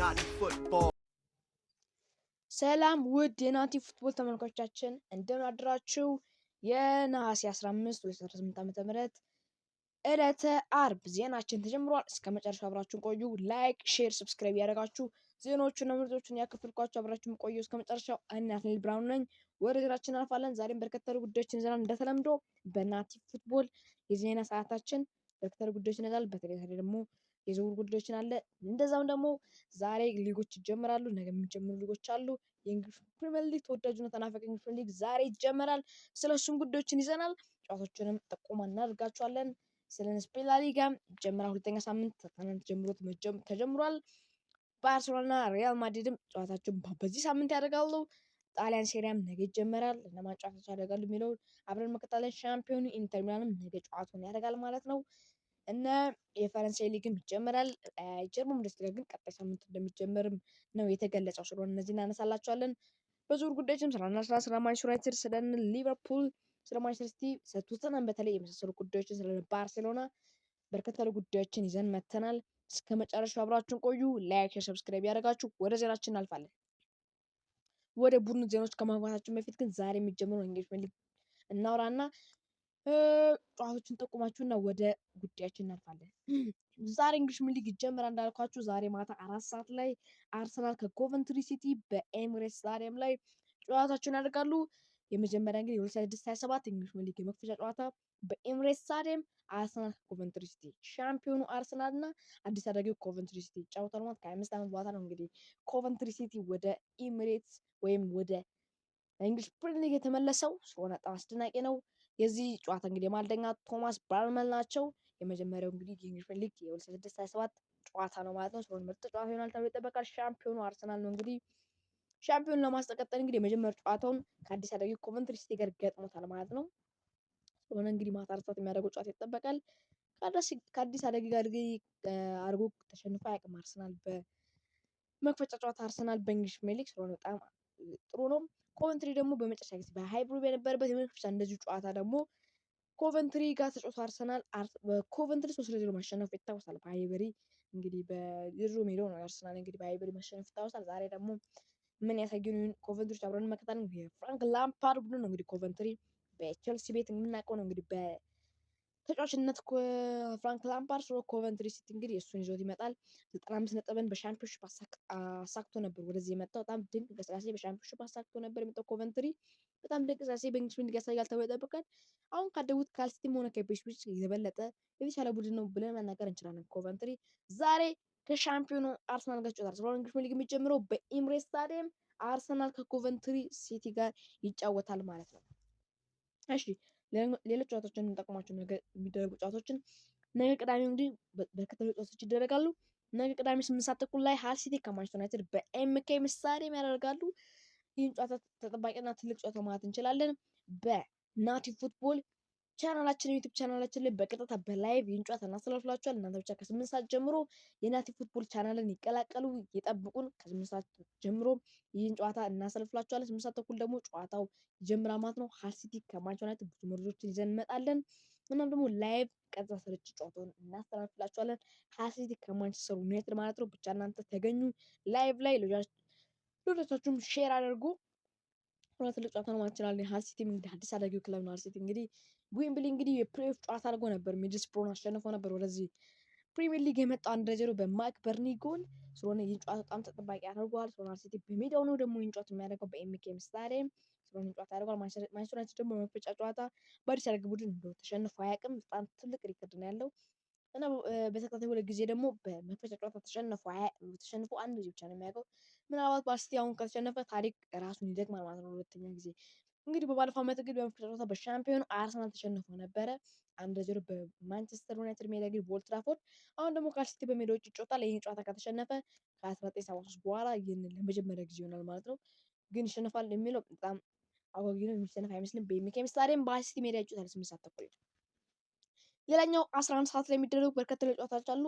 Naughty football. ሰላም ውድ የናቲ ፉትቦል ተመልካቾቻችን እንደምን አድራችሁ። የነሐሴ 15 ወይ 18 ዓ.ም ዕለተ አርብ ዜናችን ተጀምሯል። እስከ መጨረሻው አብራችሁን ቆዩ። ላይክ፣ ሼር፣ ሰብስክራይብ ያደረጋችሁ ዜናዎቹና ምርጦቹን ያከፈልኳችሁ አብራችሁን ቆዩ እስከ መጨረሻው። አናትል ብራውን ነኝ። ወደ ዜናችን አልፋለን። ዛሬም በርከት ያሉ ጉዳዮችን ይዘናል። እንደተለምዶ በናቲ ፉትቦል የዜና ሰዓታችን በርከት ያሉ ጉዳዮችን ይዘናል። በተለይ ደግሞ የዝውውር ጉዳዮችን አለ። እንደዛም ደግሞ ዛሬ ሊጎች ይጀምራሉ። ነገ የሚጀምሩ ሊጎች አሉ። የእንግሊዝ ፕሪሚየር ሊግ ተወዳጁና ተናፋቂ እንግሊዝ ፕሪሚየር ሊግ ዛሬ ይጀምራል። ስለሱም ጉዳዮችን ይዘናል። ጨዋታዎችንም ጠቆማ እናደርጋቸዋለን። ስለ ስፔን ላሊጋም ይጀምራል። ሁለተኛ ሳምንት ትናንት ጀምሮ ተጀምሯል። ባርሴሎናና ሪያል ማድሪድም ጨዋታቸውን በዚህ ሳምንት ያደርጋሉ። ጣሊያን ሴሪያም ነገ ይጀምራል። እነማን ጨዋታቸው ያደርጋሉ የሚለውን አብረን መከታተል። ሻምፒዮኑ ኢንተር ሚላንም ነገ ጨዋታውን ያደርጋል ማለት ነው። እና የፈረንሳይ ሊግም ይጀምራል። ጀርመን ቡንደስሊጋ ግን ቀጣይ ሳምንት እንደሚጀምርም ነው የተገለጸው። ስለሆነ እነዚህ እናነሳላቸዋለን። በዙር ጉዳዮችም ስለ አርሰናል፣ ስለ ማንቸስተር ዩናይትድ፣ ስለ ሊቨርፑል፣ ስለ ማንቸስተር ሲቲ፣ ስለ ቶተንሃም በተለይ የመሳሰሉ ጉዳዮችን ስለ ባርሴሎና በርከት ያሉ ጉዳዮችን ይዘን መተናል። እስከ መጨረሻው አብራችሁን ቆዩ። ላይክ፣ ሰብስክራይብ ያደርጋችሁ ወደ ዜናችን እናልፋለን። ወደ ቡድን ዜናዎች ከማግባታችን በፊት ግን ዛሬ የሚጀምረው እንግሊዝ ፕሪሚየር ሊግ እናውራና ጨዋታዎችን ጠቁማችሁና ወደ ጉዳያችን እናልፋለን። ዛሬ እንግሊዝ ፕሪሚየር ሊግ ይጀምራል እንዳልኳችሁ ዛሬ ማታ 4 ሰዓት ላይ አርሰናል ከኮቨንትሪ ሲቲ በኤሚሬትስ ስታዲየም ላይ ጨዋታቸውን ያደርጋሉ። የመጀመሪያ እንግዲህ የ2026/27 እንግሊዝ ፕሪሚየር ሊግ የመክፈቻ ጨዋታ በኤሚሬትስ ስታዲየም አርሰናል ከኮቨንትሪ ሲቲ ሻምፒዮኑ አርሰናል እና አዲስ አደጊው ኮቨንትሪ ሲቲ ይጫወታሉ። ማለት ከ25 ዓመት በኋላ ነው እንግዲህ ኮቨንትሪ ሲቲ ወደ ኤሚሬትስ ወይም ወደ እንግሊዝ ፕሪሚየር ሊግ የተመለሰው። ስለሆነ በጣም አስደናቂ ነው። የዚህ ጨዋታ እንግዲህ የማልደኛ ቶማስ ባርመል ናቸው። የመጀመሪያው እንግዲህ የእንግሊዝ ፕሪሚየር ሊግ የ2026/27 ጨዋታ ነው ማለት ነው። ስለሆነ ምርጥ ጨዋታ ይሆናል ተብሎ ይጠበቃል። ሻምፒዮኑ አርሰናል ነው። እንግዲህ ሻምፒዮን ለማስቀጠል እንግዲህ የመጀመሪያው ጨዋታውን ከአዲስ አደጊው ኮቨንትሪ ሲቲ ጋር ገጥሞታል ማለት ነው። ስለሆነ እንግዲህ ማታ 4 ሰዓት የሚያደርገው ጨዋታ ይጠበቃል። ከአዲስ አደጊ ጋር አድርጎ ተሸንፎ አያውቅም አርሰናል በመክፈጫ ጨዋታ አርሰናል በእንግሊዝ ፕሪሚየር ሊግ። ስለሆነ በጣም ጥሩ ነው። ኮቨንትሪ ደግሞ በመጨረሻ ጊዜ በሃይብሩ በነበረበት የመክፈቻ እንደዚሁ ጨዋታ ደግሞ ኮቨንትሪ ጋር ተጫውቶ አርሰናል በኮቨንትሪ 3-0 ማሸነፉ ይታወሳል። በሃይበሪ እንግዲህ በድሮ ሜዳው ነው አርሰናል እንግዲህ በሃይበሪ ማሸነፉ ይታወሳል። ዛሬ ደግሞ ምን ያሳየን ኮቨንትሪ አብረን መከታተል። የፍራንክ ላምፓርድ ቡድን ነው እንግዲህ ኮቨንትሪ በቼልሲ ቤት የምናውቀው ነው እንግዲህ በተጫዋችነት ፍራንክ ላምፓርድ። ስለ ኮቨንትሪ ሲቲ እንግዲህ እሱን ይዞት ይመጣል። 95 ነጥብን በሻምፒዮንሺፕ አሳክቶ ነበር ወደዚህ የመጣው። በጣም ድንቅ እንቅስቃሴ በሻምፒዮንሺፕ አሳክቶ ነበር የመጣው ኮቨንትሪ። በጣም ድንቅ እንቅስቃሴ በእንግሊዝ ፕሪሚየር ሊግ ያሳያል ተብሎ ይጠበቃል። አሁን ካደጉት ከሲቲም ሆነ ከኢፕስዊች የበለጠ የተሻለ ቡድን ነው ብለን መናገር እንችላለን። ኮቨንትሪ ዛሬ ከሻምፒዮኑ አርሰናል ጋር ይጫወታል። ስለሆነ እንግሊዝ ፕሪሚየር ሊግ የሚጀምረው በኤሚሬትስ ስታዲየም አርሰናል ከኮቨንትሪ ሲቲ ጋር ይጫወታል ማለት ነው። እሺ ሌሎች ጨዋታዎችን እንጠቁማቸው። ነገ የሚደረጉ ጨዋታዎችን ነገ ቅዳሜ እንግዲህ በርከት ያሉ ጨዋታዎች ይደረጋሉ። ነገ ቅዳሜ 8 ሰዓት ተኩል ላይ ሃል ሲቲ ከማንቸስተር ዩናይትድ በኤምኬ ስታዲየም ያደርጋሉ። ይህን ጨዋታ ተጠባቂና ትልቅ ጨዋታ ማለት እንችላለን። በናቲ ፉትቦል ቻናላችን ዩቲዩብ ቻናላችን ላይ በቀጥታ በላይቭ ይህን ጨዋታ እናስተላልፍላችኋል። እናንተ ብቻ ከ8 ሰዓት ጀምሮ የናቲ ፉትቦል ቻናልን ይቀላቀሉ፣ ይጠብቁን። ከ8 ሰዓት ጀምሮ ይህን ጨዋታ እናስተላልፍላችኋለን። 8 ሰዓት ተኩል ደግሞ ጨዋታው ይጀምራል ማለት ነው። ሃል ሲቲ ከማንቸስተር ዩናይትድ ብዙ መረጃዎችን ይዘን እንመጣለን። እናም ደግሞ ላይቭ ቀጥታ ስርጭት ጨዋታውን እናስተላልፍላችኋለን። ሃል ሲቲ ከማንቸስተር ዩናይትድ ማለት ነው። ብቻ እናንተ ተገኙ ላይቭ ላይ ሎቻችሁም ሼር አድርጉ። ትልቅ ጨዋታ ነው ማለት እንችላለን። ሃል ሲቲ እንግዲህ አዲስ አደጊው ክለብ ነው። ሃል ሲቲ እንግዲህ ዌምብሊ እንግዲህ የፕሌኦፍ ጨዋታ አድርጎ ነበር። ሚድልስብሮን አሸንፎ ነበር ወደዚህ ፕሪሚየር ሊግ የመጣው 1-0 በማክ በርኒ ጎል። ስለሆነ ይህን ጨዋታ በጣም ተጠባቂ ያደርገዋል። ስለሆነ ሃል ሲቲ በሜዳው ነው ደግሞ ይህን ጨዋታ የሚያደርገው በኤምኬ ስታዲየም። ስለሆነ ይህን ጨዋታ ያደርገዋል። ማንቸስተር ዩናይትድ ደግሞ በመክፈጫ ጨዋታ በአዲስ አደጊ ቡድን ተሸንፎ አያውቅም። በጣም ትልቅ ሪከርድ ነው ያለው እና በተከታታይ 2 ጊዜ ደግሞ በመክፈጫ ጨዋታ ተሸንፎ አንድ ጊዜ ብቻ ነው የሚያውቀው። ምናልባት በሲቲ አሁን ከተሸነፈ ታሪክ ራሱን ይደግማል ማለት ነው። ሁለተኛ ጊዜ እንግዲህ በባለፈው ዓመት ግን በመክፈጫ ጨዋታ በሻምፒዮኑ አርሰናል ተሸንፎ ነበረ 1-0 በማንቸስተር ዩናይትድ ሜዳ ግን በኦልድ ትራፎርድ። አሁን ደግሞ ከሲቲ በሜዳው ውጭ ይጫወታል። ይህን ጨዋታ ከተሸነፈ ከ1973 በኋላ ይህንን ለመጀመሪያ ጊዜ ይሆናል ማለት ነው። ግን ይሸነፋል የሚለው በጣም አጓጊ ነው። የሚሸነፍ አይመስልም። በኤምኬ ስታዲየም በሲቲ ሜዳ ይጫወታል 8 ሰዓት ተኩል። ሌላኛው 11 ሰዓት ላይ የሚደረጉ በርከት ያሉ ጨዋታዎች አሉ።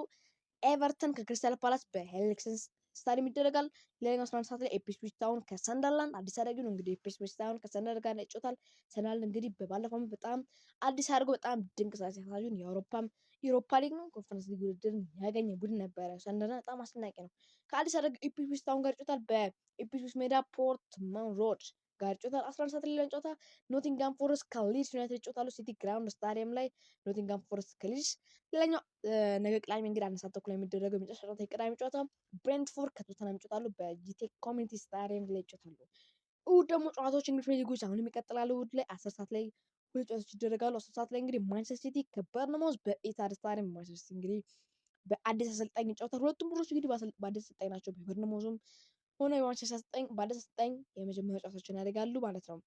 ኤቨርተን ከክሪስታል ፓላስ በሄሊክስ ስታዲየም ይደረጋል። ሌላኛው 11 ሰዓት ላይ ኢፕስዊች ታውን ከሰንደርላንድ አዲስ አደረጊ ነው እንግዲህ ኢፕስዊች ታውን ከሰንደርላንድ ጋር ይጫወታል። ሰንደርላንድ እንግዲህ በባለፈው ዓመት በጣም አዲስ አድርገው በጣም ድንቅ ስራ ሲያሳዩን የአውሮፓ ሊግ ነው ኮንፈረንስ ሊግ ውድድርን ያገኘ ቡድን ነበረ። ሰንደርላንድ በጣም አስደናቂ ነው። ከአዲስ አደረጊ ኢፕስዊች ታውን ጋር ይጫወታል። በኢፕስዊች ሜዳ ፖርትማን ሮድ ጋር ይጫወታል። 11 ሰዓት ላይ ጨዋታ ኖቲንጋም ፎረስት ከሊድስ ዩናይትድ ይጫወታሉ። ሲቲ ግራውንድ ስታዲየም ላይ ኖቲንጋም ፎረስት ከሊድስ። ሌላኛው ነገ ቅዳሜ እንግዲህ 1 ሰዓት ተኩል ላይ የሚደረገው የመጨረሻ ጨዋታ የቅዳሜ ጨዋታ ብሬንትፎርድ ከቶተንሃም ይጫወታሉ። በጂቴክ ኮሚኒቲ ስታዲየም ላይ ይጫወታሉ። እሑድ ደግሞ ጨዋታዎች እንግሊዝ ፕሪሚየር ሊጎች አሁንም ይቀጥላሉ። እሑድ ላይ 10 ሰዓት ላይ ሁለት ጨዋታዎች ይደረጋሉ። 10 ሰዓት ላይ እንግዲህ ማንቸስተር ሲቲ ከበርንማውዝ በኢታድ ስታዲየም ማንቸስተር ሲቲ እንግዲህ በአዲስ አሰልጣኝ ይጫወታሉ። ሁለቱም ቡድኖች እንግዲህ በአዲስ አሰልጣኝ ናቸው። በበርንማውዝም ሆነ የማንቸስተር አሰልጣኝ በአዲስ አሰልጣኝ የመጀመሪያ ጨዋታዎችን ያደርጋሉ ማለት ነው።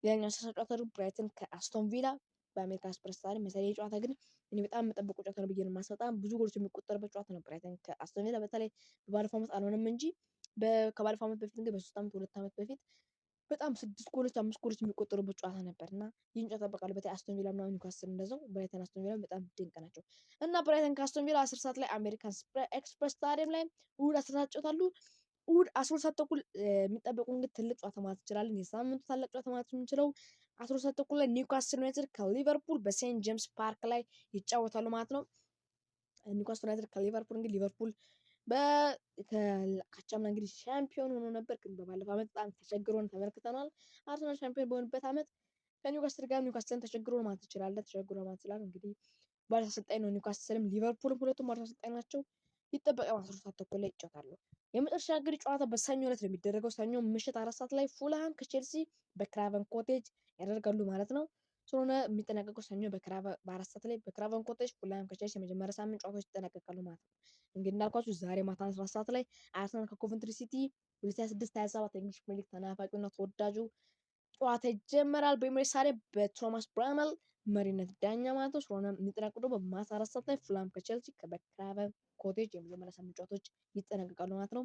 ሌላኛው አስተሳሰብ ጨዋታ ብራይተን ከአስቶን ቪላ በአሜሪካ ኤክስፕረስ ስታዲየም መሰለኝ ጨዋታ ግን እኔ በጣም የምጠብቀው ጨዋታ ነው ብዬ ነው የማስበው። በጣም ብዙ ጎሎች የሚቆጠርበት ጨዋታ ነው። ብራይተን ከአስቶን ቪላ በተለይ በባለፈው ዓመት አልሆነም እንጂ ከባለፈው ዓመት በፊት እንግዲህ በ3 ዓመት 2 ዓመት በፊት በጣም 6 ጎሎች 5 ጎሎች የሚቆጠሩበት ጨዋታ ነበር እና ይህን ጨዋታ እጠብቃለሁ። በተለይ አስቶን ቪላ ምናምን ኒውካስል እንደዛው ብራይተን አስቶን ቪላ በጣም ድንቅ ናቸው እና ብራይተን ከአስቶን ቪላ 10 ሰዓት ላይ አሜሪካን ኤክስፕረስ ስታዲየም ላይ እሑድ 10 ሰዓት ይጫወታሉ። እሑድ 12 ሰዓት ተኩል የሚጠበቁ እንግዲህ ትልቅ ጨዋታ ማለት እንችላለን። የሳምንቱ ታላቅ ጨዋታ ማለት የምንችለው 12 ሰዓት ተኩል ላይ ኒውካስል ዩናይትድ ከሊቨርፑል በሴንት ጄምስ ፓርክ ላይ ይጫወታሉ ማለት ነው። ኒውካስል ዩናይትድ ከሊቨርፑል እንግዲህ ሊቨርፑል ካቻምና እንግዲህ ሻምፒዮን ሆኖ ነበር፣ ግን በባለፈው ዓመት በጣም ተቸግሮን ተመልክተናል። አርሰናል ሻምፒዮን በሆነበት ዓመት ከኒውካስል ጋር ኒውካስልን ተቸግሮ ማለት ይችላል እንግዲህ ባለ አሰልጣኝ ነው። ኒውካስልም ሊቨርፑልም ሁለቱም ባለ አሰልጣኝ ናቸው። ይጠበቃል 13 ሰዓት ተኩል ላይ ይጫወታሉ። የመጨረሻ እንግዲህ ጨዋታ በሰኞ ዕለት ነው የሚደረገው። ሰኞ ምሽት 4 ሰዓት ላይ ፉልሃም ከቼልሲ በክራቨን ኮቴጅ ያደርጋሉ ማለት ነው። ስለሆነ የሚጠናቀቀው ሰኞ በ4 ሰዓት ላይ በክራቨን ኮቴጅ ፉልሃም ከቼልሲ የመጀመሪያ ሳምንት ጨዋታዎች ይጠናቀቃሉ ማለት ነው። እንግዲህ እንዳልኳችሁ ዛሬ ማታ 14 ሰዓት ላይ አርሰናል ከኮቨንትሪ ሲቲ 2026/27 የእንግሊዝ ፕሪሚየር ሊግ ተናፋቂውና ተወዳጁ ጨዋታ ይጀመራል። በኤምሬትስ ስታዲየም በቶማስ ብራመል መሪነት ዳኛ ማለት ነው። ስለሆነ የሚጠናቀቀው ደግሞ ማታ 4 ሰዓት ላይ ፉልሃም ከቼልሲ በክራቨን ኮቴጅ የመጀመሪያ ሳምንት ጨዋታዎች ይጠናቀቃሉ ማለት ነው።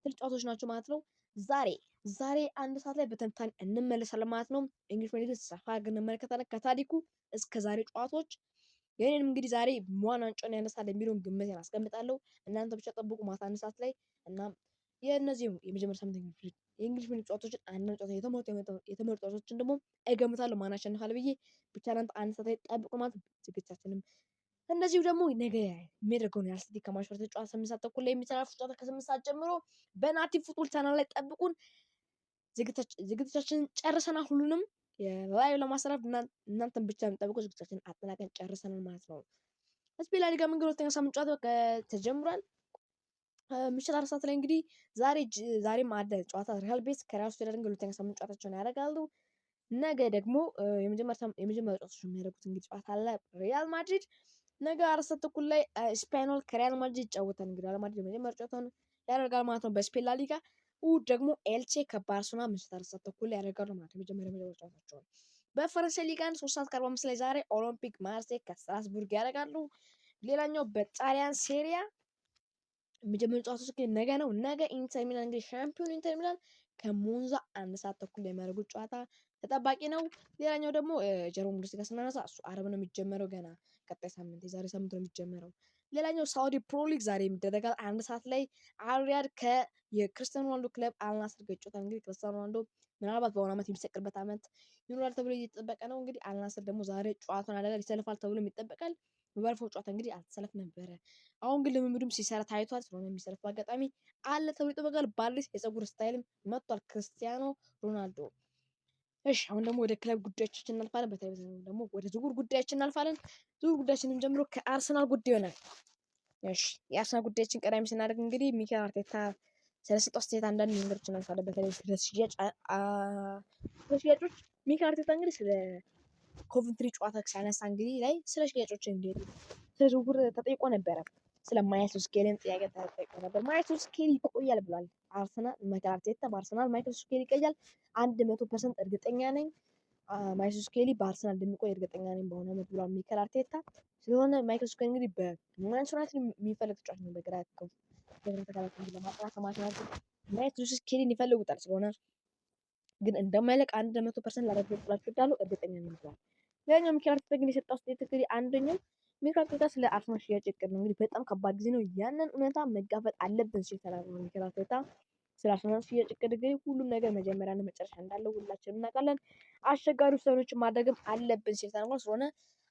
ትልቅ ጨዋታዎች ናቸው ማለት ነው። ዛሬ 1 ሰዓት ላይ በትንታኔ እንመለሳለን ማለት ነው። እንግሊዝ ፕሪሚየር ሊግ ሰፋ አድርገን እንመለከታለን ከታሪኩ እስከ ዛሬ ጨዋታዎች። የኔንም እንግዲህ ዛሬ ማን ዋንጫውን ያነሳል የሚለውን ግምት አስቀምጣለሁ። እናንተ ብቻ ጠብቁ ማታ 1 ሰዓት ላይ እና የእነዚህ የመጀመሪያ ሳምንት የእንግሊዝ ፕሪሚየር ሊግ ጨዋታዎችን አንዳንድ ጨዋታ የተመረጡ ጨዋታዎችን ደግሞ እገምታለሁ ማን ያሸንፋል ብዬ። ብቻ እናንተ 1 ሰዓት ላይ ጠብቁ ማለት ዝግጅታችንም እንደዚሁ ደግሞ ነገ የሚያደርገውን የሪያል ሲቲ ከማንቸስተር ዩናይትድ ጨዋታ 8 ሰዓት ተኩል ላይ የሚተላለፍ ጨዋታ ከ8 ሰዓት ጀምሮ በናቲ ፉትቦል ቻናል ላይ ጠብቁን። ዝግጅታችንን ጨርሰናል። ሁሉንም ላይቭ ለማስተላለፍ እናንተን ብቻ የምጠብቁ ዝግጅታችንን አጠናቀን ጨርሰናል ማለት ነው። ስፔን ላሊጋ መንገድ ሁለተኛ ሳምንት ጨዋታ ተጀምሯል። ምሽት 4 ሰዓት ላይ እንግዲህ ዛሬም አለ ጨዋታ ሪያል ቤቲስ ከሪያል ሶሲዳድ እንግዲህ ሁለተኛ ሳምንት ጨዋታቸውን ያደርጋሉ። ነገ ደግሞ የመጀመሪያ ጨዋታዎች የሚያደርጉት እንግዲህ ጨዋታ አለ። ሪያል ማድሪድ ነገ 4 ሰዓት ተኩል ላይ ስፓኞል ከሪያል ማድሪድ ይጫወታል። እንግዲህ ሪያል ማድሪድ የመጀመሪያ ጨዋታውን ያደርጋል ማለት ነው በስፔን ላሊጋ። እሑድ ደግሞ ኤልቼ ከባርሴሎና ምሽት 4 ሰዓት ተኩል ላይ ያደርጋሉ ማለት ነው የመጀመሪያ ጨዋታቸውን። በፈረንሳይ ሊግ 3 ሰዓት ከ45 ላይ ዛሬ ኦሎምፒክ ማርሴይ ከስትራስቡርግ ያደርጋሉ። ሌላኛው በጣሊያን ሴሪያ የመጀመሪያ ጨዋታዎች ግን ነገ ነው። ነገ ኢንተር ሚላን እንግዲህ ሻምፒዮን ኢንተር ሚላን ከሞንዛ 1 ሰዓት ተኩል ላይ የሚያደርጉት ጨዋታ ተጠባቂ ነው። ሌላኛው ደግሞ ጀርመን ቡንደስሊጋ ስናነሳ እሱ አርብ ነው የሚጀመረው። ገና ቀጣይ ሳምንት የዛሬ ሳምንት ነው የሚጀመረው። ሌላኛው ሳውዲ ፕሮ ሊግ ዛሬ የሚደረጋል 1 ሰዓት ላይ አልሪያድ የክርስቲያኖ ሮናልዶ ክለብ አልናስር ጋር ይጫወታል። እንግዲህ ክርስቲያኖ ሮናልዶ ምናልባት በአሁኑ ዓመት የሚሰቅልበት ዓመት ይኖራል ተብሎ እየተጠበቀ ነው። እንግዲህ አልናስር ደግሞ ዛሬ ጨዋታውን ያደርጋል ይሰልፋል ተብሎ ይጠበቃል። በባለፈው ጨዋታ እንግዲህ አልተሰለፍ ነበረ። አሁን ግን ልምምዱም ሲሰራ ታይቷል። ስለሆነ የሚሰለፍ አጋጣሚ አለ ተብሎ ይጠበቃል። በአዲስ የፀጉር ስታይልም መጥቷል ክርስቲያኖ ሮናልዶ። እሺ አሁን ደግሞ ወደ ክለብ ጉዳዮቻችን እናልፋለን። በተለይ ደግሞ ወደ ዝውውር ጉዳያችን እናልፋለን። ዝውውር ጉዳያችንን ጀምሮ ከአርሰናል ጉዳይ ይሆናል። እሺ የአርሰናል ጉዳያችን ቀዳሚ ስናደርግ እንግዲህ ሚኬል አርቴታ ስለሰጠው አስተያየት አንዳንድ ነገሮችን እናልፋለን። በተለይ ስለ ሽያጮች ሚኬል አርቴታ እንግዲህ ስለ ኮቨንትሪ ጨዋታ ሲያነሳ እንግዲህ ላይ ስለ ሽያጮች እንዴት ስለ ዝውውር ተጠይቆ ነበረ። ስለ ማይክል ስኬሊን ጥያቄ ተጠይቆ ነበር። ማይክል ስኬሊ ይቆያል ብሏል አርሰናል። ሚኬል አርቴታ በአርሰናል ማይክል ስኬሊ ይቆያል 100% እርግጠኛ ነኝ። ማይክል ስኬሊ በአርሰናል እንደሚቆይ እርግጠኛ ነኝ በሆነ ዓመት ብሏል ሚኬል አርቴታ። ስለሆነ ማይክል ስኬሊ እንግዲህ በማንቸስተር ዩናይትድ የሚፈልግ ተጫዋች ነው። በግራ ተከላካይ ለማጥራት ማለት ነው። ማይክል ስኬሊን ይፈልጉታል። ስለሆነ ግን እንደማይለቅ 100% ላረጋግጥላችሁ እወዳለሁ። እርግጠኛ ነኝ ብሏል። ሌላኛው ሚኬል አርቴታ ግን የሰጠው አስተያየት እንግዲህ አንደኛው ሚካኤል አርቴታ ስለ አርሰናል ሽያጭ እቅድ ነው እንግዲህ በጣም ከባድ ጊዜ ነው። ያንን እውነታ መጋፈጥ አለብን ሲል ተናግሯል ሚካኤል አርቴታ። ስለ አርሰናል ሽያጭ እቅድ እንግዲህ ሁሉም ነገር መጀመሪያና መጨረሻ እንዳለው ሁላችንም እናውቃለን። አስቸጋሪ ውሳኔዎችን ማድረግም አለብን ሲል ተናግሯል። ስለሆነ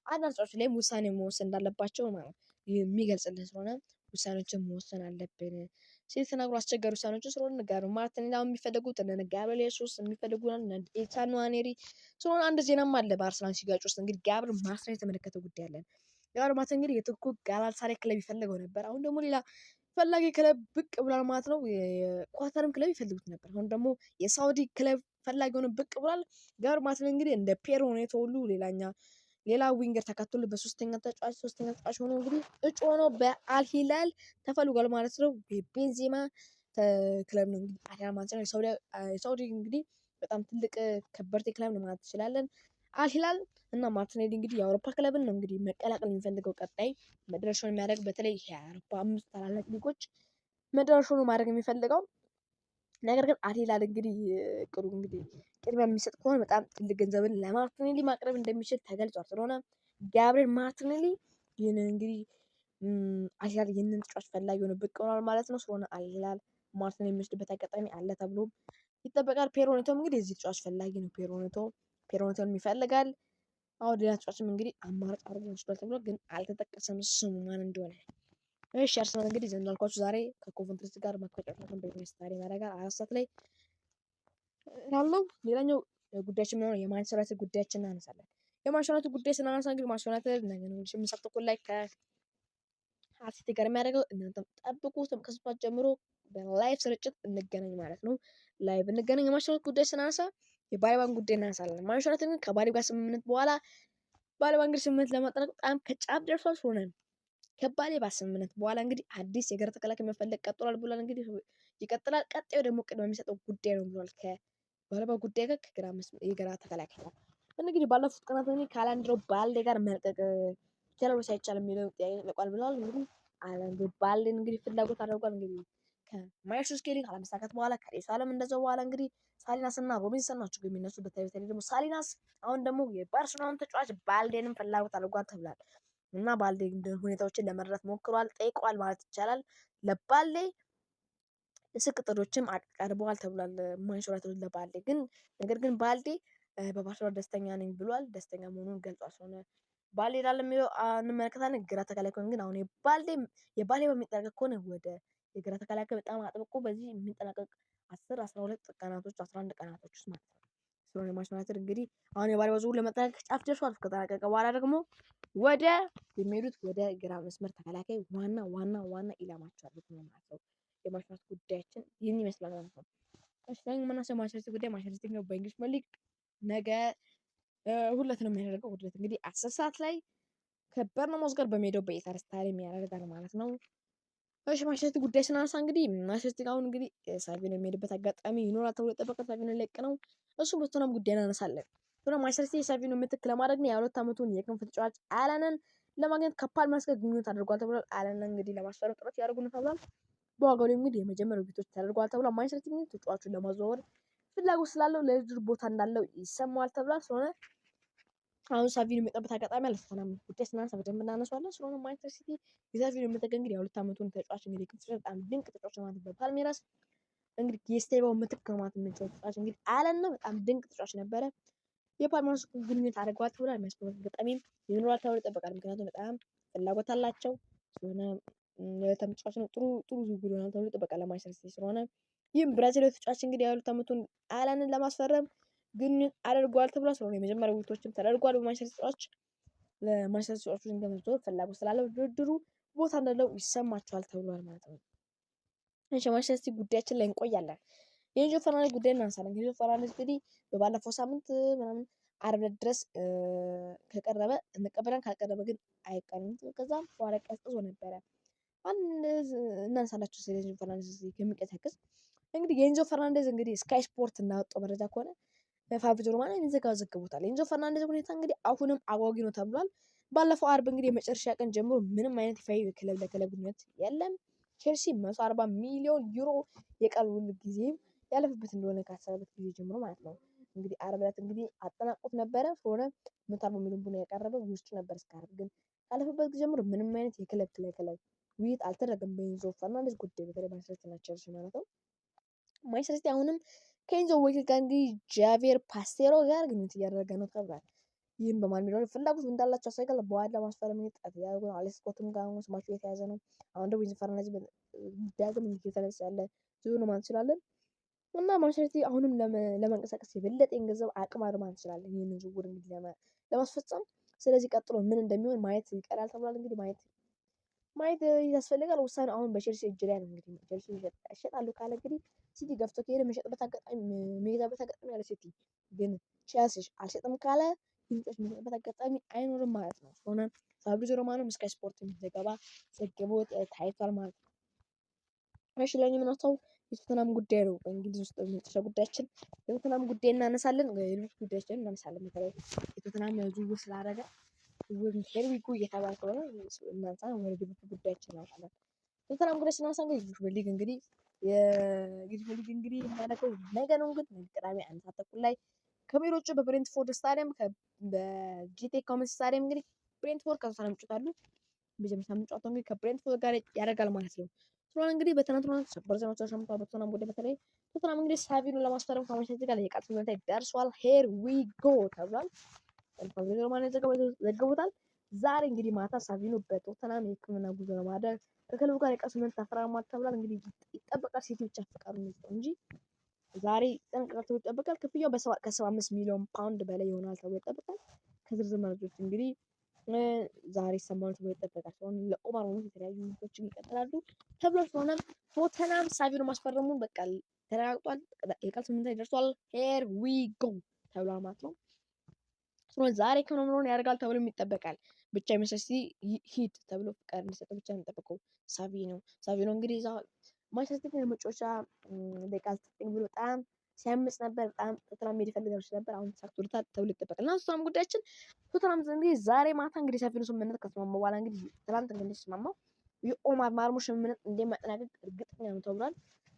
አንዳንድ ሰዎች ላይም ውሳኔ መወሰን እንዳለባቸው ማለት የሚገልጽልን ስለሆነ ውሳኔዎችን መወሰን አለብን ሲል ተናግሯል። አስቸጋሪ ውሳኔዎችን ስለሆነ ጋር ማርቲኔሊ አሁን የሚፈልጉት እነ ጋብሪኤል ጄሱስ የሚፈልጉ ኤታን ንዋኔሪ ስለሆነ አንድ ዜናም አለ በአርሰናል ሽያጭ ውስጥ እንግዲህ ጋብሪኤል ማርቲኔሊ የተመለከተ ጉዳይ አለን። ጋብሪኤል ማርቲኔሊ እንግዲህ የቱርኩ ጋላታሳራይ ክለብ ይፈልገው ነበር። አሁን ደግሞ ሌላ ፈላጊ ክለብ ብቅ ብሏል ማለት ነው። የኳታርም ክለብ ይፈልጉት ነበር። አሁን ደግሞ የሳውዲ ክለብ ፈላጊ ሆኖ ብቅ ብሏል። ጋብሪኤል ማርቲኔሊ እንግዲህ እንደ ፔሮ ኔቶ ሁሉ ሌላ ዊንገር ተከትሎ በሶስተኛ ተጫዋች ሆኖ እንግዲህ እጩ ሆኖ በአልሂላል ተፈልጓል ማለት ነው። ቤንዜማ ክለብ ነው እንግዲህ አልሂላል ማለት ነው። የሳውዲ እንግዲህ በጣም ትልቅ ከበርቴ ክለብ ነው ማለት ትችላለን። አልሂላል እና ማርቲኔሊ እንግዲህ የአውሮፓ ክለብን ነው እንግዲህ መቀላቀል የሚፈልገው ቀጣይ መድረሻውን የሚያደርግ በተለይ የአውሮፓ 5 ታላላቅ ሊጎች መድረሻውን ማድረግ የሚፈልገው ነገር ግን አልሂላል እንግዲህ እቅዱ እንግዲህ ቅድሚያ የሚሰጥ ከሆነ በጣም ትልቅ ገንዘብን ለማርቲኔሊ ማቅረብ እንደሚችል ተገልጿል። ስለሆነ ጋብሪኤል ማርቲኔሊ ይህንን እንግዲህ አልሂላል ይህንን ተጫዋች ፈላጊ ሆኖ ብቅ ሆኗል ማለት ነው። ስለሆነ አልሂላል ማርቲኔሊ የሚወስድበት አጋጣሚ አለ ተብሎ ይጠበቃል። ፔሮ ኔቶም እንግዲህ የዚህ ተጫዋች ፈላጊ ነው። ፔሮ ኔቶም ይፈልጋል። አሁን ሌላ ተጫዋችም እንግዲህ አማራጭ አድርጎ ወስዷል ተብሎ ግን አልተጠቀሰም ስሙ ማን እንደሆነ። እሺ አርሰናል እንግዲህ እንዳልኳችሁ ዛሬ ከኮቨንትሪ ጋር መክፈጫውን በኢቢኤስ ስታዲየም ያደርጋል 4 ሰዓት ላይ ያለው። ሌላኛው ጉዳያችን የሚሆነው የማንቸስተር ዩናይትድ ጉዳያችን እናነሳለን። የማንቸስተር ዩናይትድ ጉዳይ ስናነሳ እንግዲህ ማንቸስተር ዩናይትድ ነገ ነው ምሽት ተኩል ላይ ከአርሲቲ ጋር የሚያደርገው እናንተም ጠብቁ። ከስፋት ጀምሮ በላይቭ ስርጭት እንገናኝ ማለት ነው። ላይቭ እንገናኝ። የማንቸስተር ዩናይትድ ጉዳይ ስናነሳ የባሊባን ጉዳይ እናነሳለን። ማንቸስተር ዩናይትድ ግን ከባሊ ጋር ስምምነት በኋላ ባሊባን እንግዲህ ስምምነት ለማጠናቀቅ በጣም ከጫፍ ደርሷል። ስለሆነ ከባሊባ ስምምነት በኋላ እንግዲህ አዲስ የግራ ተከላካይ መፈለግ ቀጥሏል ብሏል። እንግዲህ ይቀጥላል። ቀጣዩ ደግሞ ቅድመ የሚሰጠው ጉዳይ ነው ብሏል። ከባሊባ ጉዳይ ጋር የግራ ተከላካይ ጋር እንግዲህ ባለፉት ቀናት እንግዲህ ከአሌሃንድሮ ባልዴ ጋር መልቀቅ ይቻላል ወይስ አይቻልም የሚለው ጥያቄ ተጠይቋል ብለዋል። እንግዲህ አሌሃንድሮ ባልዴን እንግዲህ ፍላጎት አድርጓል። እንግዲህ ከማይልስ ስኬሊ ካለመሳካት በኋላ ከሬስ አለም እንደዛው በኋላ እንግዲህ ሳሊናስ እና ሮቢንሰን ናቸው የሚነሱበት። በተለይ ደግሞ ሳሊናስ አሁን ደግሞ የባርሴሎናን ተጫዋች ባልዴንም ፍላጎት አድርጓል ተብሏል። እና ባልዴ ሁኔታዎችን ለመረዳት ሞክሯል፣ ጠይቋል ማለት ይቻላል። ለባልዴ የስልክ ጥሪዎችም ቀርበዋል ተብሏል። ማንቸስተር ዩናይትድ ለባልዴ ግን ነገር ግን ባልዴ በባርሴሎና ደስተኛ ነኝ ብሏል። ደስተኛ መሆኑን ገልጿል። ስለሆነ ባልዴ ላለ የሚለው እንመለከታለን። ግራ ተከላካይ ግን አሁን የባልዴ በሚጠናቀቅ ከሆነ ወደ የግራ ተከላካይ በጣም አጥብቆ በዚህ የሚጠናቀቅ 10 12 ቀናቶች 11 ቀናቶች ውስጥ ማለት ነው። ስለሆነ ማንቸስተር ዩናይትድ እንግዲህ አሁን የባሊባ ዝውውር ለመጠናቀቅ ጫፍ ደርሷል። ከተጠናቀቀ በኋላ ደግሞ ወደ የሚሄዱት ወደ ግራ መስመር ተከላካይ ዋና ኢላማቸው አድርገው ነው ማለት ነው። የማንቸስተር ዩናይትድ ጉዳያችን ይህን ይመስላል ማለት ነው። እሺ ምናሰው ማንቸስተር ዩናይትድ ጉዳይ ማንቸስተር ዩናይትድ ነው በእንግሊዝ ፕሪሚየር ሊግ ነገ ሁለት ነው የሚያደርገው። ሁለት እንግዲህ 10 ሰዓት ላይ ከበርነማውዝ ጋር በሜዳው በኢታድ ስታዲየም ያደርጋል ማለት ነው። እሺ ማንቸስተር ዩናይትድ ጉዳይ ስናነሳ እንግዲህ ማንቸስተር ዩናይትድ አሁን እንግዲህ ሳቪኖ የሚሄድበት አጋጣሚ ይኖራል ተብሎ ይጠበቃል። ሳቪኖ ሊለቅ ነው። እሱ በቶተንሃም ጉዳይ እናነሳለን። ማንቸስተር ሲቲ የሳቪኖ ምትክ ለማድረግ ነው የ2 ዓመቱን የክንፍ ተጫዋች አለንን ለማግኘት ከፓልመርስ ጋር ግንኙነት አድርጓል ተብሏል። አለን እንግዲህ ለማስፈረም ጥረት ያደርጉ ነው ተብሏል። በዋጋው ላይ እንግዲህ የመጀመሪያው ቤቶች ተደርጓል ተብሏል። ማንቸስተር ሲቲ ተጫዋቹን ለማዘዋወር ፍላጎት ስላለው ለድርድር ቦታ እንዳለው ይሰማዋል ተብሏል። ስለሆነ አሁን ሳቪኖ የሚመጣበት አጋጣሚ አለ። ቶተንሃም ጉዳይ ስናነሳ በደንብ እናነሳዋለን። ስለሆነ ማንቸስተር ሲቲ የሳቪኖ ምትክ እንግዲህ የ2 ዓመቱን ተጫዋች እንግዲህ በጣም ድንቅ ተጫዋች ማለት ነው። ፓልሜራስ እንግዲህ የስቴባው ምትክ ነው ማለት ነው። ተጫዋች እንግዲህ አለን ነው በጣም ድንቅ ተጫዋች ነበረ። የፓልሜራስ ግንኙነት አድርገዋል ተብሏል። የሚያስፈልግ አጋጣሚም ይኖራል ተብሎ ይጠበቃል። ምክንያቱም በጣም ፍላጎት አላቸው። ስለሆነ ተጫዋች ነው። ጥሩ ዝውውር ይሆናል ተብሎ ይጠበቃል ለማንቸስተር ሲቲ። ስለሆነ ይህም ብራዚላዊ ተጫዋች እንግዲህ የ2 ዓመቱን አለንን ለማስፈረም ግንኙነት አድርጓል ተብሏል። ስለሆነ የመጀመሪያ ውይይቶችም ተደርጓል በማንቸስተር ተጫዋች ለማንቸስተር ተጫዋቾችን ገመዝቶ ፍላጎት ስላለው ድርድሩ ቦታ እንዳለው ይሰማቸዋል ተብሏል ማለት ነው። እሺ ማንቸስተር ሲቲ ጉዳያችን ላይ እንቆያለን። የኤንዞ ፈርናንዴዝ ጉዳይ እናንሳለን። ኤንዞ ፈርናንዴዝ እንግዲህ በባለፈው ሳምንት ምናምን ዓርብ ዕለት ድረስ ከቀረበ እንቀበላለን፣ ካልቀረበ ግን አይቀርም። ከዛም በኋላ ቀዝቅዞ ነበረ። እናንሳላችሁ ስለ ኤንዞ ፈርናንዴዝ ከሚቀሰቅስ እንግዲህ የኤንዞ ፈርናንዴዝ እንግዲህ ስካይ ስፖርት እንዳወጣው መረጃ ከሆነ ፋብሪዚዮ ሮማኖ ዘግቦታል። የኤንዞ ፈርናንዴዝ ሁኔታ እንግዲህ አሁንም አጓጊ ነው ተብሏል። ባለፈው ዓርብ እንግዲህ የመጨረሻ ቀን ጀምሮ ምንም አይነት ይፋዊ ክለብ ለክለብ ግንኙነት የለም። ቼልሲ 140 ሚሊዮን ዩሮ የቃል ውል ጊዜ ያለፈበት እንደሆነ ካሰበበት ጊዜ ጀምሮ ማለት ነው። እንግዲህ ዓርብ ዕለት እንግዲህ አጠናቆት ነበረ። ስለሆነ 140 ሚሊዮን ቡና ያቀረበው ውስጡ ነበር እስከ ዓርብ ግን ካለፈበት ጊዜ ጀምሮ ምንም አይነት የክለብ ውይይት አልተደረገም በኤንዞ ፈርናንዴዝ ጉዳይ በተለይ ማንቸስተር ሲቲ እና ቸልሲ ማለት ነው። ማንቸስተር ሲቲ አሁንም ከኤንዞ ወኪል ጋር እንግዲህ ጃቪየር ፓስቴሮ ጋር ግንኙነት እያደረገ ነው ተብሏል። ይህም በማን ሜዳ ፍላጎት እንዳላቸው ያሳያል። በኋላ ለማስፈረም ጥረት እያደረጉ ነው። አሌክስ ስኮትም ጋር ስማቸው የተያዘ ነው። አሁን ደግሞ ኤንዞ ፈርናንዴዝ ዳግም እየተነሳ ያለ ዝውውር ማለት እንችላለን። እና ማንቸስተር ሲቲ አሁንም ለመንቀሳቀስ የበለጠ የገንዘብ አቅም አድማ እንችላለን ይህንን ዝውውር እንግዲህ ለማስፈጸም። ስለዚህ ቀጥሎ ምን እንደሚሆን ማየት ይቀራል ተብሏል። እንግዲህ ማየት ያስፈልጋል። ውሳኔ አሁን በቼልሲ እጅ ላይ ነው። እንግዲህ ቼልሲ ይሸጣሉ ካለ እንግዲህ ሲቲ ገፍቶ ከሄደ የሚሸጥበት አጋጣሚ የሚገዛበት አጋጣሚ ያለ ሲቲ ግን ቼልሲ አልሸጥም ካለ ይንጦች የሚሸጥበት አጋጣሚ አይኖርም ማለት ነው። ስለሆነ ፋብሪዚዮ ሮማኖ ስካይ ስፖርት ዘገባ ዘግቦት ታይቷል ማለት ነው። እሺ ለኔ የምናውቀው የቶተናም ጉዳይ ነው። በእንግሊዝ ውስጥ በመጨረሻ ጉዳያችን የቶተናም ጉዳይ እናነሳለን። ሌሎች ጉዳዮችን እናነሳለን። በተለይ የቶተናም ዝውውር ስላደረገ ሄርዊጉ እየተባለ ነው እናንሳ ወደ ሊቨርፑል ጉዳያችን እናወራለን። ቶተናም ጉዳይ ስናነሳ እንግዲህ የእንግሊዝ ሊግ እንግዲህ የሚያደርገው ነገ ነው። ግን ቅዳሜ 1 ሰዓት ተኩል ላይ ከሜዳ ውጭ በብሬንትፎርድ ስታዲየም በጂቴክ ኮመንስ ስታዲየም እንግዲህ ብሬንትፎርድ ከቶተናም ይጫወታሉ። በጀመር ሳምንት ጨዋታው እንግዲህ ከብሬንትፎርድ ጋር ያደርጋል ማለት ነው። ስለሆነ እንግዲህ በትናንትናው በርዘናው ተሸምቷል። በቶተናም ጉዳይ በተለይ ቶተናም እንግዲህ ሳቪኖን ለማስፈረም ከማንቸስተር ጋር የቃል ስምምነት ላይ ደርሷል። ሄር ዊ ጎ ተብሏል። ፋብሪዚዮ ሮማኖ ዘግቦታል። ዛሬ እንግዲህ ማታ ሳቪኖ በቶተናም የሕክምና ጉዞ ለማድረግ ከክለቡ ጋር የቃል ስምምነት ተፈራርሟል ተብሏል። እንግዲህ ይጠበቃል ሲቲ ብቻ ፈቃዱን ይስጠው እንጂ ዛሬ ይጠናቀቃል ተብሎ ይጠበቃል። ክፍያው ከ75 ሚሊዮን ፓውንድ በላይ ይሆናል ተብሎ ይጠበቃል። ከዝርዝር መረጃዎች እንግዲህ ዛሬ ይሰማሉ ተብሎ ይጠበቃል። ስለሆነ ለኦማር ሞት የተለያዩ ምርቶችን ይቀጥላሉ ተብሎ ስለሆነ ቶተናም ሳቪኖ ማስፈረሙን በቃ ተረጋግጧል። የቃል ስምምነት ላይ ደርሷል። ሄር ዊ ጎ ተብሏል ማለት ነው። ስለሆነ ዛሬ ከኖምሮን ያደርጋል ተብሎ ይጠበቃል። ብቻ የሚሰሲ ሂድ ተብሎ ፍቃድ እንዲሰጠው ብቻ የሚጠበቀው ሳቪኖ እንግዲህ እዛ ማንቸስተር ሲቲ ለመጫወቻ ደቂቃ 9 ብሎ በጣም ሲያምጽ ነበር። በጣም ቶተናም ሜዳ ይፈልጋል ነበር። አሁን ተሳክቶለታል ተብሎ ይጠበቃል። እና እሷም ጉዳያችን ቶተናም እንግዲህ ዛሬ ማታ እንግዲህ ሳቪኖ ስምምነት ከተስማማ በኋላ እንግዲህ ትናንት እንግዲህ ተስማማው የኦማር ማርሙሽ ስምምነት እንደሚያጠናቅቅ እርግጠኛ ነው ተብሏል።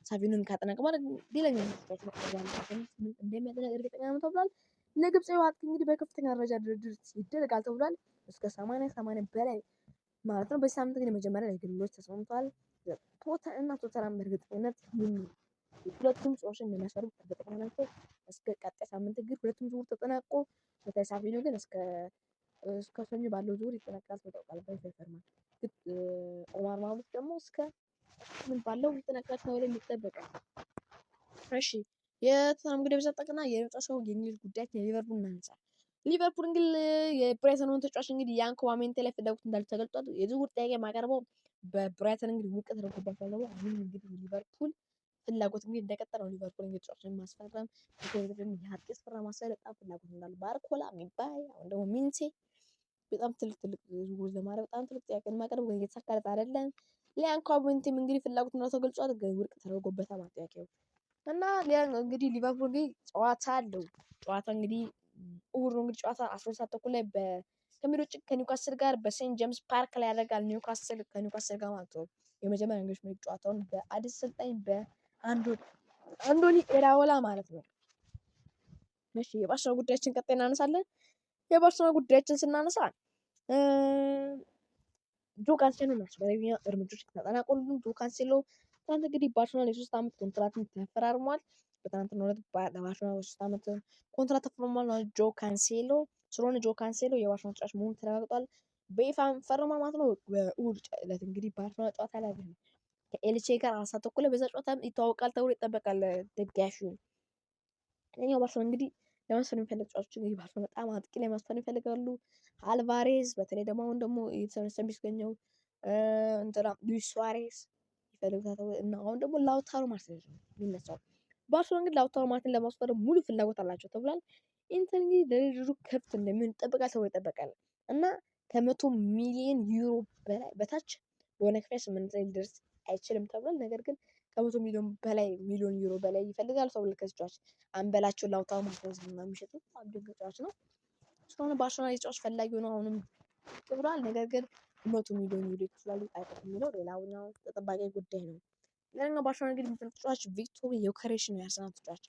ሳቪኖን ካጠናቀቀ ማለት ሌላኛው እንደሚያጠናቅቅ እርግጠኛ ነው ተብሏል። ለግብፃዊው አጥቂ እንግዲህ በከፍተኛ ደረጃ ድርድር ይደረጋል ተብሏል። እስከ 80 በላይ ማለት ነው። በዚህ ሳምንት እንግዲህ መጀመሪያ ላይ ግሎች ተስማምተዋል። ቶተናም በእርግጠኝነት ሁለቱም ሰዎችን እንደሚያስፈርሙ እርግጠኛ ናቸው። እስከ ቀጣይ ሳምንት ግን ሁለቱም ዝውውር ተጠናቆ በተለይ ሳቪኖ ግን እስከ ሰኞ ባለው ዝውውር ይጠናቀቃል ተብሏል። በይፈርማል ኦማር ማርሙሽ ደግሞ እስከ ምን ባለው ይጠናቀቃል ተብሎ ይጠበቃል። እሺ የቶተናም ጉዳይ በዛጠቅና የመጨረሻው የእንግሊዝ ጉዳይ የሊቨርፑል እናንሳ። ሊቨርፑል እንግዲህ የብራይተኑን ተጫዋች እንግዲህ ያን ኮሜንት ላይ ፍላጎት እንዳለው ተገልጧል። የዝውውር ጥያቄ ማቀርበው በብራይተን እንግዲህ ውድቅ ተደርጎባቸዋል። አሁን እንግዲህ ሊቨርፑል ፍላጎት እንግዲህ እንደቀጠለው ሊቨርፑል እንግዲህ ተጫዋቾችን ማስፈረም የአጥቂ ስፍራ ማስፈረም በጣም ፍላጎት እንዳለው ባርኮላ የሚባል አሁን ደግሞ ሚንሴ በጣም ትልቅ ዝውውር ለማድረግ በጣም ትልቅ ጥያቄ ማቀርብ ግን እየተሳካለት አይደለም። ሊያን ኮሜንቲም እንግዲህ ፍላጎት እንዳለው ተገልጿል። ግን ውድቅ ተደርጎበታል ጥያቄው እና ሊያን እንግዲህ ሊቨርፑል እንግዲህ ጨዋታ አለው። ጨዋታ እንግዲህ እሑድ ነው። እንግዲህ ጨዋታ 12 ሰዓት ተኩል ላይ ከሜዳ ውጭ ከኒውካስል ጋር በሴንት ጄምስ ፓርክ ላይ ያደርጋል። ከኒውካስል ጋር ማለት ነው። የመጀመሪያ እንግሊዝ ፕሪሚየር ሊግ ጨዋታውን በአዲስ አሰልጣኝ በአንዶኒ ኢራኦላ ማለት ነው። እሺ የባርሴሎና ጉዳያችን ቀጣይ እናነሳለን። የባርሴሎና ጉዳያችን ስናነሳ ጆ ካንሴሎ ናቸው። በሌላ እርምጃዎች ተጠናቆሉን ጆ ካንሴሎ ትናንት እንግዲህ ባርሴሎና የ3 ዓመት ኮንትራትን ተፈራርሟል። በትናንትናው ዕለት ባርሴሎና የ3 ዓመት ኮንትራት ተፈርሟል ጆ ካንሴሎ። ስለሆነ ጆ ካንሴሎ የባርሴሎና ተጫዋች መሆኑ ተረጋግጧል። በይፋ ፈርሟል ማለት ነው። በእሑድ ዕለት እንግዲህ ባርሴሎና ጨዋታ ላይ ከኤልቼ ጋር 4 ሰዓት ተኩል በዛ ጨዋታ ይተዋወቃል ተብሎ ይጠበቃል። ደጋፊው ለኛው ባርሴሎና እንግዲህ ለማስፈረም የሚፈልጉ ተጫዋቾች እንግዲህ ባርሴሎና በጣም አጥቂ ላይ ማስፈረም ይፈልጋሉ። አልቫሬዝ በተለይ ደግሞ አሁን ደግሞ እየተሰበሰበ የሚገኘው ሉዊስ ሱዋሬዝ ይፈልጉታል እና አሁን ደግሞ ላውታሮ ማርቲኔዝ ነው የሚነሳው። ባርሴሎና እንግዲህ ላውታሮ ማርቲኔዝ ለማስፈረም ሙሉ ፍላጎት አላቸው ተብሏል። ኢንተር እንግዲህ ለድርድሩ ክፍት እንደሚሆን ይጠበቃል ተብሎ ይጠበቃል እና ከ100 ሚሊዮን ዩሮ በላይ በታች በሆነ ክፍያ ስምምነት ላይ ሊደርስ አይችልም ተብሏል። ነገር ግን ከ100 ሚሊዮን ዩሮ በላይ ይፈልጋሉ ተብሏል። ከተጫዋች አንበላቸው ላውታሮ ማርቲኔዝ ነው የሚሸጡት። አንዱ ተጫዋች ነው። ስለሆነ ባርሴሎና የተጫዋች ፈላጊ ሆኖ አሁንም ብሏል። ነገር ግን 100 ሚሊዮን ዩሮ ይችላል አይደለም የሚለው ሌላኛው ተጠባቂ ጉዳይ ነው። ሌላኛው ባርሴሎና እንግዲህ የሚፈልግ ተጫዋች ቪክቶር ዮከሬሽ ነው የአርሰናል ተጫዋች።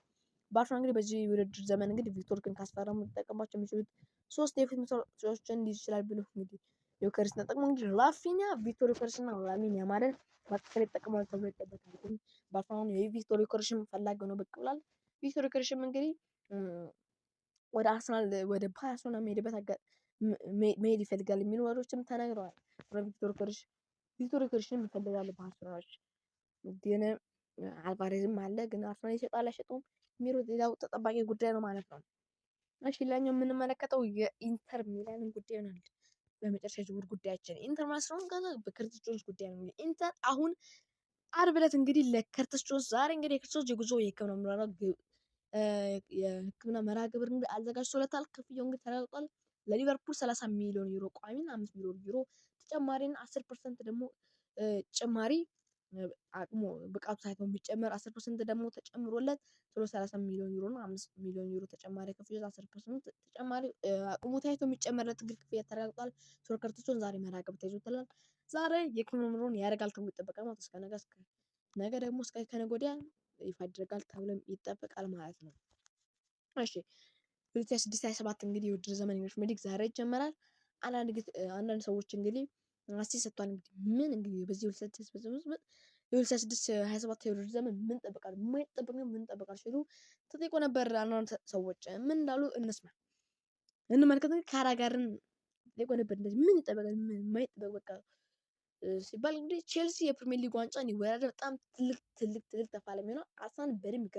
ባርሴሎና እንግዲህ በዚህ ውድድር ዘመን እንግዲህ ቪክቶር ግን ካስፈረሙ ሊጠቀምባቸው የሚችሉት 3 የፊት መስመር ተጫዋቾችን ሊይዝ ይችላል ብሎ እንግዲህ ዮከርስ ተጠቅሞ እንግዲህ ራፊኒያ ቪክቶር ዮከርስና ላሚን ያማልን ማጥቃት ይጠቀማል ተብሎ ይጠበቃል። ባርሰሎና የቪክቶር ዮከርስን ፈላጊ ሆኖ ብቅ ብሏል። ቪክቶር ዮከርስም እንግዲህ ወደ አርሰናል ወደ ባርሰሎና መሄድ ይፈልጋል የሚሉ ወሬዎችም ተነግረዋል። ቪክቶር ዮከርስንም ይፈልጋሉ ባርሰሎናዎች። ግን አልቫሬዝም አለ። ግን አርሰናል ይሸጣል አይሸጡም የሚለው ሌላው ተጠባቂ ጉዳይ ነው ማለት ነው። እሺ ሌላኛው የምንመለከተው የኢንተር ሚላንን ጉዳይ ነው። በመጨረሻ ዝውውር ጉዳያችን ኢንተር ማስሮን ጋር በከርቲስ ጆንስ ጉዳይ ነው። ኢንተር አሁን ዓርብ ዕለት እንግዲህ ለከርቲስ ጆንስ ዛሬ እንግዲህ የክርስቶስ የጉዞ የሕክምና መርሃ ግብር አዘጋጅቶለታል። ክፍያው እንግዲህ ተረጋግጧል። ለሊቨርፑል 30 ሚሊዮን ዩሮ ቋሚና 5 ሚሊዮን ዩሮ ተጨማሪና 10% ደግሞ ጭማሪ አቅሙ ብቃቱ ታይቶ የሚጨመር 10% ደግሞ ተጨምሮለት 30 ሚሊዮን ዩሮ እና 5 ሚሊዮን ዩሮ ተጨማሪ ክፍያ 10% ተጨማሪ አቅሙ ታይቶ የሚጨመርለት ክፍያ ተረጋግጧል። ከርቲስ ጆንስ ዛሬ መርሃ ግብር ተይዞለታል። ዛሬ የሕክምና ምርመራውን ያደርጋል ተብሎ ይጠበቃል ማለት እስከ ነገ ደግሞ እስከ ከነገ ወዲያ ይፋ ይደረጋል ተብሎ ይጠበቃል ማለት ነው። እሺ 2026/27 እንግዲህ የውድድር ዘመን ፕሪሚየር ሊግ ዛሬ ይጀመራል። አንዳንድ ሰዎች እንግዲህ አስተያየት ሰጥቷል። እንግዲህ ምን እንግዲህ በዚህ 2026/27 የውድድር ዘመን ምን ጠብቃል ምን ጠብቃል ሲሉ ተጠይቆ ነበር። አንዳንድ ሰዎች ምን እንዳሉ እንመልከት። ካራጋርን ተጠይቆ ነበር። እንደዚህ ምን ይጠበቃል ምን የማይጠበቅ በቃ ሲባል እንግዲህ ቼልሲ የፕሪሚየር ሊግ ዋንጫን ይወዳደር በጣም ትልቅ ተፋላሚ ነው። አርሰናል በደንብ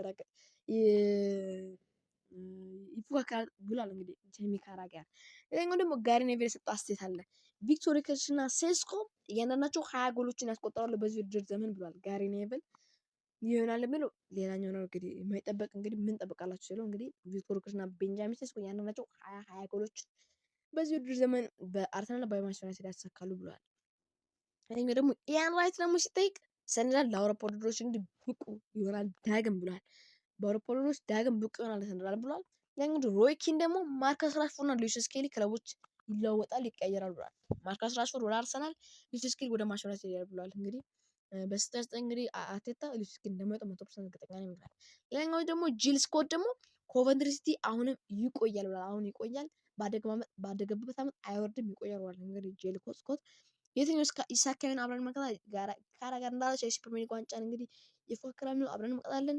ይፎካከራል ብሏል። እንግዲህ ጄሚ ካራጋር ሌላኛው ደግሞ ጋሪ ኔቭል የሰጠው አስተያየት አለ። ቪክቶር ዮከርስ እና ሴስኮ እያንዳንዳቸው 20 ጎሎችን ያስቆጠራሉ በዚህ ውድድር ዘመን ብሏል ጋሪ ኔቭል። ይሆናል የሚለው ሌላኛው ነው። እንግዲህ የማይጠበቅ እንግዲህ ምን ጠብቃላችሁ ሲለው እንግዲህ ቪክቶር ዮከርስ እና ቤንጃሚን ሴስኮ እያንዳንዳቸው 20 ጎሎች በዚህ ውድድር ዘመን በአርሰናል በማንቸስተር ዩናይትድ ያሳካሉ ብሏል። ሌላኛው ደግሞ ኢያን ራይት ደግሞ ሲጠይቅ ሰንደርላንድ ለአውሮፓ ውድድሮች እንግዲህ ብቁ ይሆናል ዳግም ብሏል። በአውሮፓ ውድድሮች ዳግም ብቁ ይሆናል ሰንደርላንድ ብሏል። እንግዲህ ሮይ ኪን ደግሞ ማርከስ ራሽፎርድ እና ሉዊስ ስኬሊ ክለቦች ይለወጣል ይቀየራል ብሏል። ማርከስ ራሽፎርድ ወደ አርሰናል፣ ሉዊስ ስኬሊ ወደ ማንቸስተር ዩናይትድ ይሄዳል ብሏል። እንግዲህ በ69 እንግዲህ አርቴታ ሉዊስ ስኬሊ እንደሚወጣ 100% እርግጠኛ ነኝ ብሏል። ሌላኛው ደግሞ ጂል ስኮት ደግሞ ኮቨንትሪ ሲቲ አሁንም ይቆያል ብሏል። አሁን ይቆያል ባደገበት ዓመት አይወርድም ይቆያል ብሏል። እንግዲህ ጂል ስኮት የትኛው ይሳካልን አብረን መከታተል ጋራ እንዳለ ቼልሲ ፕሪሚየር ሊግ ዋንጫን እንግዲህ ይፎክራል ነው አብረን እንመጣለን።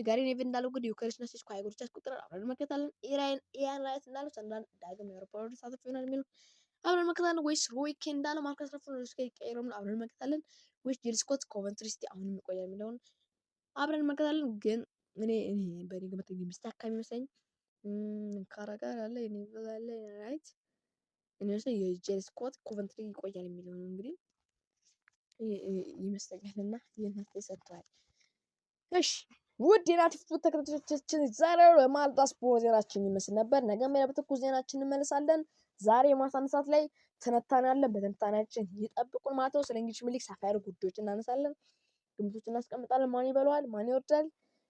ጋሪ ኔቭል እንዳለው እንግዲህ ዮከርስ እና ሴስኮ ጎሎች ያስቆጥራል አብረን እንመለከታለን። ኢያን ራይት እንዳለው ሰንደርላንድ ዳግም የአውሮፓ ውድድር ተሳታፊ ይሆናል የሚለው አብረን እንመለከታለን። ወይስ ሮይ ኪን እንዳለው ማርከስ ራሽፎርድ ይቀየራል አብረን እንመለከታለን። ወይስ ጂል ስኮት ኮቨንትሪ ሲቲ አሁንም ይቆያል የሚለውን አብረን እንመለከታለን። ግን እኔ በእኔ ግምት የሚስተካከል የሚመስለኝ ካራጋር አለ ኔቭል አለ ራይት የጂል ስኮት ኮቨንትሪ ይቆያል የሚለው ነው እንግዲህ ይመስለኛልና የናት ሰጥቷል። እሺ ውድ የናቲፍ ፉት ተከታታዮቻችን ዛሬው ለማልዳ ስፖርት ዜናችን ይመስል ነበር። ነገም በትኩስ ዜናችን እንመለሳለን። ዛሬ ማታ አንድ ሰዓት ላይ ትንታኔ አለን። በትንታኔያችን ይጠብቁን ማለት ነው። ስለ እንግሊዝ ፕሪሚየር ሊግ ሰፋ ያሉ ጉዳዮችን እናነሳለን። ግምቶችን እናስቀምጣለን። ማን ይበለዋል ማን ይወርዳል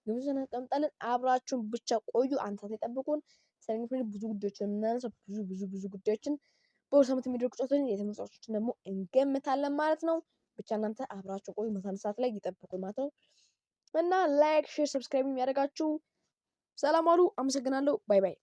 ግምቶችን እናስቀምጣለን። አብራችሁን ብቻ ቆዩ። አንድ ሰዓት ይጠብቁን። ስለ እንግሊዝ ፕሪሚየር ሊግ ብዙ ጉዳዮችን የምናነሳው ብዙ ጉዳዮችን በሳምንት የሚደረጉ ጨዋታዎችን የተመጣጣቾችን ደግሞ እንገምታለን ማለት ነው። ብቻ እናንተ አብራችሁ ቆዩ። ማታ አንድ ሰዓት ላይ ይጠብቁን ማለት ነው። እና ላይክ ሼር ሰብስክራይብ የሚያደርጋችሁ ሰላም ዋሉ። አመሰግናለሁ። ባይ ባይ።